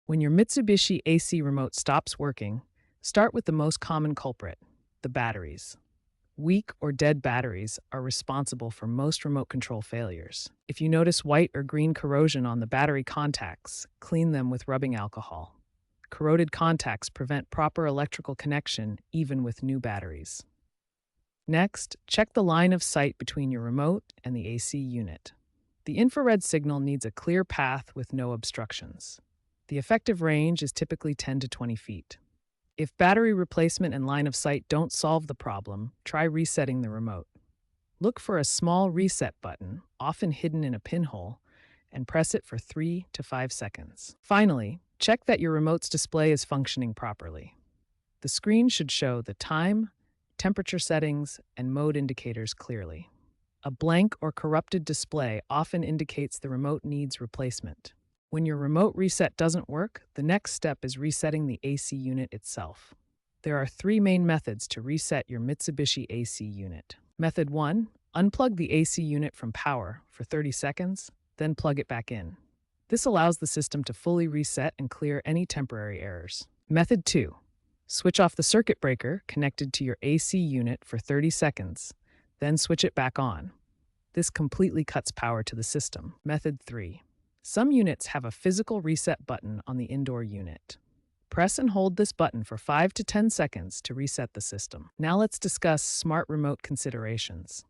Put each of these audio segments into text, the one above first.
When your Mitsubishi AC remote stops working, start with the most common culprit, the batteries. Weak or dead batteries are responsible for most remote control failures. If you notice white or green corrosion on the battery contacts, clean them with rubbing alcohol. Corroded contacts prevent proper electrical connection even with new batteries. Next, check the line of sight between your remote and the AC unit. The infrared signal needs a clear path with no obstructions. The effective range is typically 10 to 20 feet. If battery replacement and line of sight don't solve the problem, try resetting the remote. Look for a small reset button, often hidden in a pinhole, and press it for 3 to 5 seconds. Finally, check that your remote's display is functioning properly. The screen should show the time, temperature settings, and mode indicators clearly. A blank or corrupted display often indicates the remote needs replacement. When your remote reset doesn't work, the next step is resetting the AC unit itself. There are 3 main methods to reset your Mitsubishi AC unit. Method 1, unplug the AC unit from power for 30 seconds, then plug it back in. This allows the system to fully reset and clear any temporary errors. Method 2, switch off the circuit breaker connected to your AC unit for 30 seconds, then switch it back on. This completely cuts power to the system. Method 3, some units have a physical reset button on the indoor unit. Press and hold this button for 5 to 10 seconds to reset the system. Now let's discuss smart remote considerations.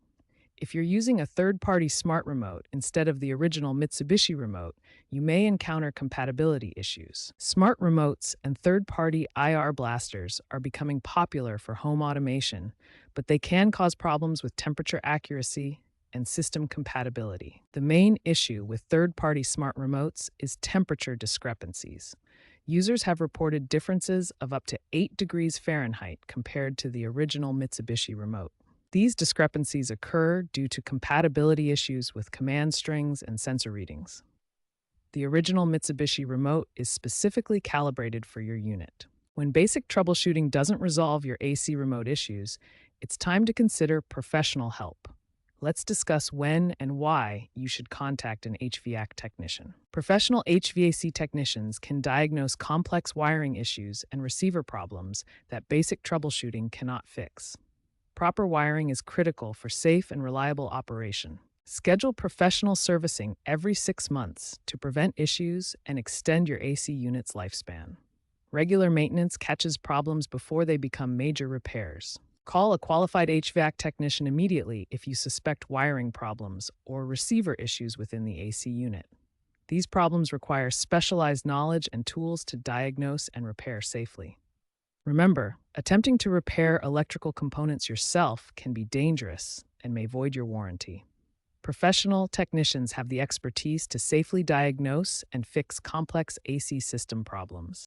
If you're using a third-party smart remote instead of the original Mitsubishi remote, you may encounter compatibility issues. Smart remotes and third-party IR blasters are becoming popular for home automation, but they can cause problems with temperature accuracy and system compatibility. The main issue with third-party smart remotes is temperature discrepancies. Users have reported differences of up to 8 degrees Fahrenheit compared to the original Mitsubishi remote. These discrepancies occur due to compatibility issues with command strings and sensor readings. The original Mitsubishi remote is specifically calibrated for your unit. When basic troubleshooting doesn't resolve your AC remote issues, it's time to consider professional help. Let's discuss when and why you should contact an HVAC technician. Professional HVAC technicians can diagnose complex wiring issues and receiver problems that basic troubleshooting cannot fix. Proper wiring is critical for safe and reliable operation. Schedule professional servicing every 6 months to prevent issues and extend your AC unit's lifespan. Regular maintenance catches problems before they become major repairs. Call a qualified HVAC technician immediately if you suspect wiring problems or receiver issues within the AC unit. These problems require specialized knowledge and tools to diagnose and repair safely. Remember, attempting to repair electrical components yourself can be dangerous and may void your warranty. Professional technicians have the expertise to safely diagnose and fix complex AC system problems.